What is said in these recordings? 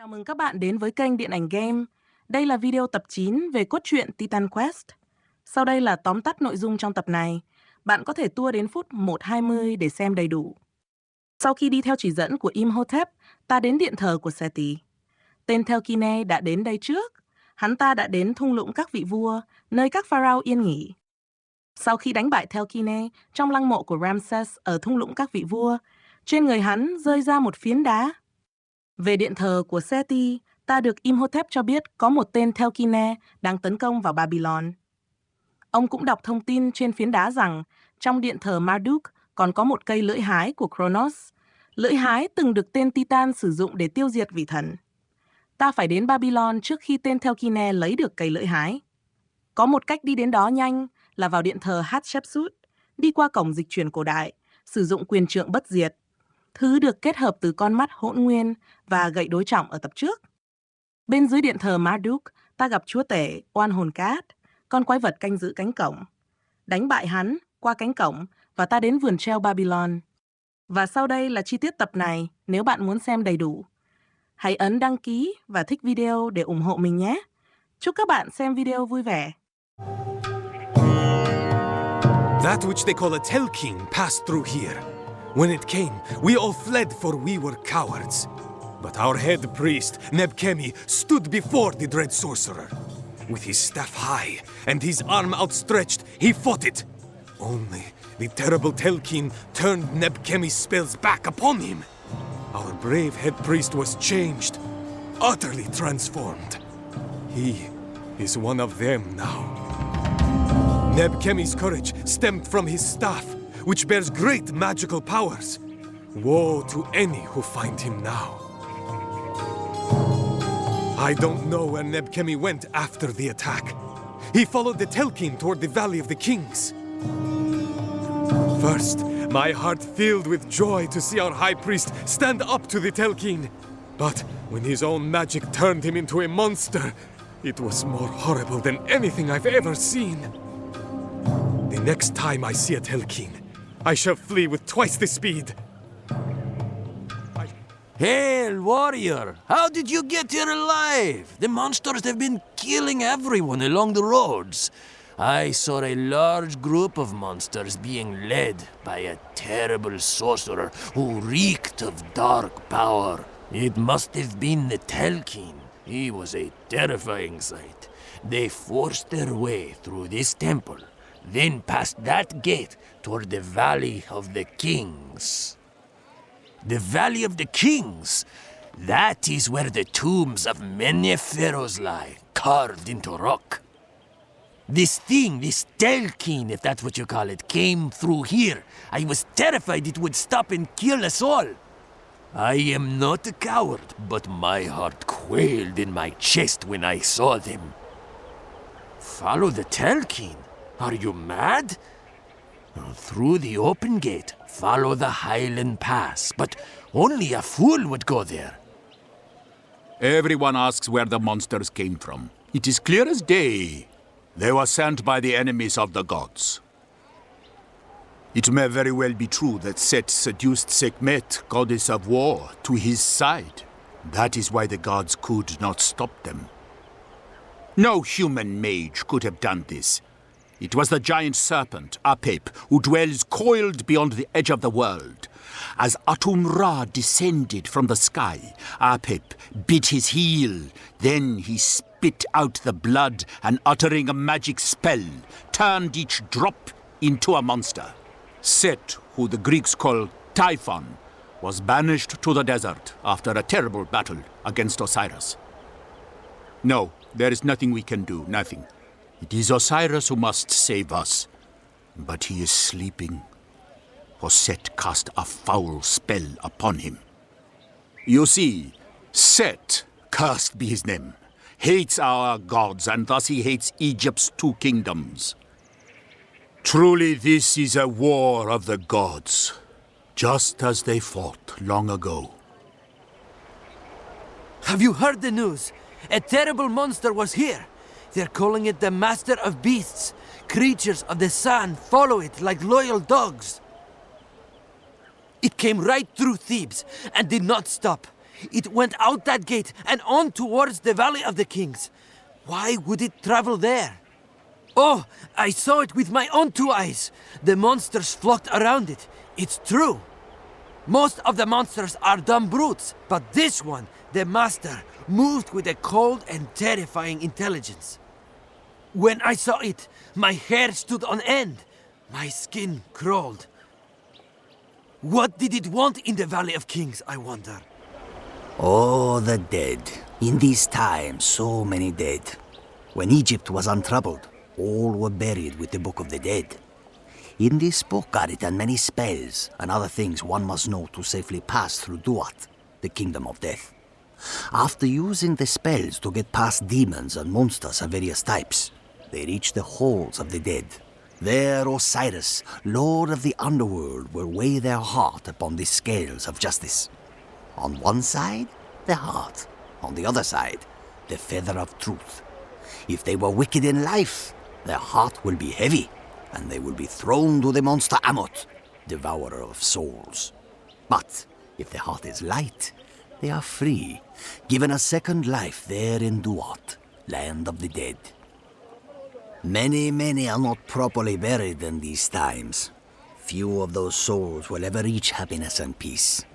Chào mừng các bạn đến với kênh Điện ảnh Game. Đây là video tập 9 về cốt truyện Titan Quest. Sau đây là tóm tắt nội dung trong tập này. Bạn có thể tua đến phút 1:20 để xem đầy đủ. Sau khi đi theo chỉ dẫn của Imhotep, ta đến điện thờ của Seti. Tên theo Kine đã đến đây trước. Hắn ta đã đến thung lũng các vị vua, nơi các pharaoh yên nghỉ. Sau khi đánh bại theo Kine trong lăng mộ của Ramses ở thung lũng các vị vua, trên người hắn rơi ra một phiến đá. Về điện thờ của Seti, ta được Imhotep cho biết có một tên theo Kine đang tấn công vào Babylon. Ông cũng đọc thông tin trên phiến đá rằng trong điện thờ Marduk còn có một cây lưỡi hái của Kronos. Lưỡi hái từng được tên Titan sử dụng để tiêu diệt vị thần. Ta phải đến Babylon trước khi tên theo Kine lấy được cây lưỡi hái. Có một cách đi đến đó nhanh là vào điện thờ Hatshepsut, đi qua cổng dịch chuyển cổ đại, sử dụng quyền trượng bất diệt. Thứ được kết hợp từ con mắt hỗn nguyên và gậy đối trọng ở tập trước. Bên dưới điện thờ Marduk, ta gặp chúa tể oan hồn cát, con quái vật canh giữ cánh cổng. Đánh bại hắn, qua cánh cổng, và ta đến vườn treo Babylon. Và sau đây là chi tiết tập này nếu bạn muốn xem đầy đủ. Hãy ấn đăng ký và thích video để ủng hộ mình nhé. Chúc các bạn xem video vui vẻ. That which they call a Telkin passed through here. When it came, we all fled for we were cowards. But our head priest, Nebkemi, stood before the dread sorcerer. With his staff high and his arm outstretched, he fought it. Only the terrible Telkin turned Nebkemi's spells back upon him. Our brave head priest was changed, utterly transformed. He is one of them now. Nebkemi's courage stemmed from his staff, which bears great magical powers. Woe to any who find him now. I don't know where Nebkemi went after the attack. He followed the Telkin toward the Valley of the Kings. First, my heart filled with joy to see our high priest stand up to the Telkin. But when his own magic turned him into a monster, it was more horrible than anything I've ever seen. The next time I see a Telkin, I shall flee with twice the speed. Hail, warrior! How did you get here alive? The monsters have been killing everyone along the roads. I saw a large group of monsters being led by a terrible sorcerer who reeked of dark power. It must have been the Telkin. He was a terrifying sight. They forced their way through this temple, then past that gate toward the Valley of the Kings. The Valley of the Kings? That is where the tombs of many pharaohs lie, carved into rock. This Telkin, if that's what you call it, came through here. I was terrified it would stop and kill us all. I am not a coward, but my heart quailed in my chest when I saw them. Follow the Telkin? Are you mad? Through the open gate, follow the Highland Pass, but only a fool would go there. Everyone asks where the monsters came from. It is clear as day. They were sent by the enemies of the gods. It may very well be true that Set seduced Sekhmet, goddess of war, to his side. That is why the gods could not stop them. No human mage could have done this. It was the giant serpent, Apep, who dwells coiled beyond the edge of the world. As Atum-Ra descended from the sky, Apep bit his heel. Then he spit out the blood and, uttering a magic spell, turned each drop into a monster. Set, who the Greeks call Typhon, was banished to the desert after a terrible battle against Osiris. No, there is nothing we can do, nothing. It is Osiris who must save us, but he is sleeping, for Set cast a foul spell upon him. You see, Set, cursed be his name, hates our gods, and thus he hates Egypt's two kingdoms. Truly this is a war of the gods, just as they fought long ago. Have you heard the news? A terrible monster was here. They're calling it the Master of Beasts. Creatures of the sun follow it like loyal dogs. It came right through Thebes and did not stop. It went out that gate and on towards the Valley of the Kings. Why would it travel there? Oh, I saw it with my own two eyes. The monsters flocked around it. It's true. Most of the monsters are dumb brutes, but this one, the master, moved with a cold and terrifying intelligence. When I saw it, my hair stood on end. My skin crawled. What did it want in the Valley of Kings, I wonder? Oh, the dead. In these times, so many dead. When Egypt was untroubled, all were buried with the Book of the Dead. In this book are written many spells and other things one must know to safely pass through Duat, the kingdom of death. After using the spells to get past demons and monsters of various types, they reach the halls of the dead. There Osiris, lord of the underworld, will weigh their heart upon the scales of justice. On one side, the heart. On the other side, the feather of truth. If they were wicked in life, their heart will be heavy, and they will be thrown to the monster Amot, devourer of souls. But if the heart is light, they are free, given a second life there in Duat, land of the dead. Many are not properly buried in these times. Few of those souls will ever reach happiness and peace.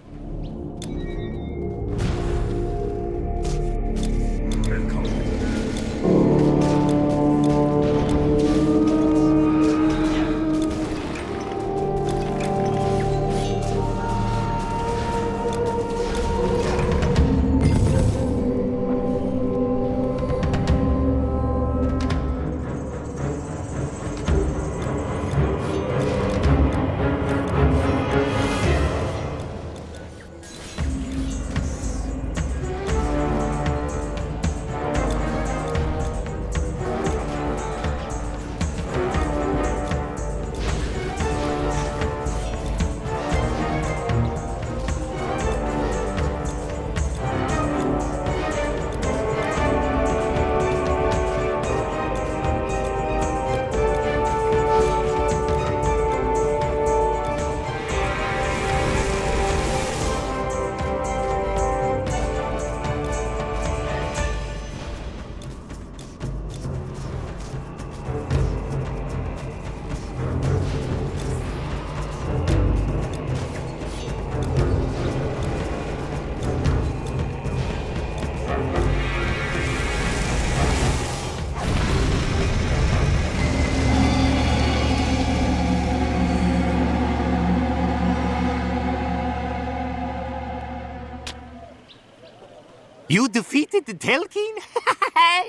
You defeated the Telkin?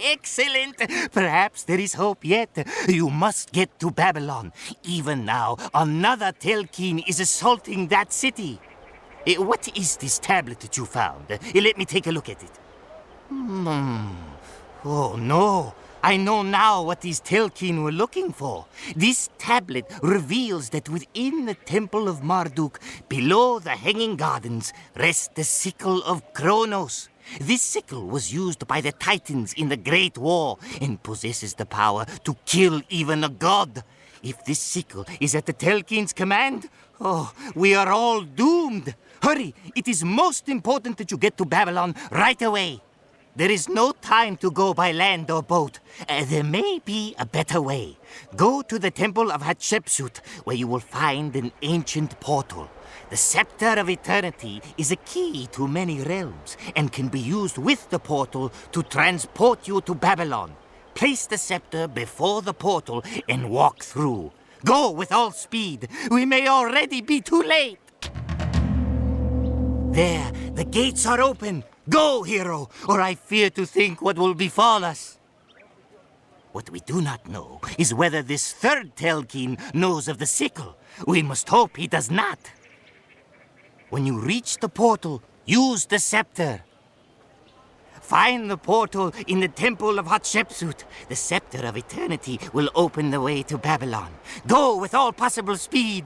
Excellent! Perhaps there is hope yet. You must get to Babylon. Even now, another Telkin is assaulting that city. What is this tablet that you found? Let me take a look at it. Oh, no. I know now what these Telkin were looking for. This tablet reveals that within the temple of Marduk, below the Hanging Gardens, rests the sickle of Kronos. This sickle was used by the Titans in the Great War and possesses the power to kill even a god. If this sickle is at the Telkin's command, oh, we are all doomed. Hurry, it is most important that you get to Babylon right away. There is no time to go by land or boat. There may be a better way. Go to the temple of Hatshepsut, where you will find an ancient portal. The Scepter of Eternity is a key to many realms and can be used with the portal to transport you to Babylon. Place the scepter before the portal and walk through. Go with all speed. We may already be too late. There, the gates are open. Go, hero, or I fear to think what will befall us. What we do not know is whether this third Telkin knows of the sickle. We must hope he does not. When you reach the portal, use the scepter. Find the portal in the temple of Hatshepsut. The Scepter of Eternity will open the way to Babylon. Go with all possible speed.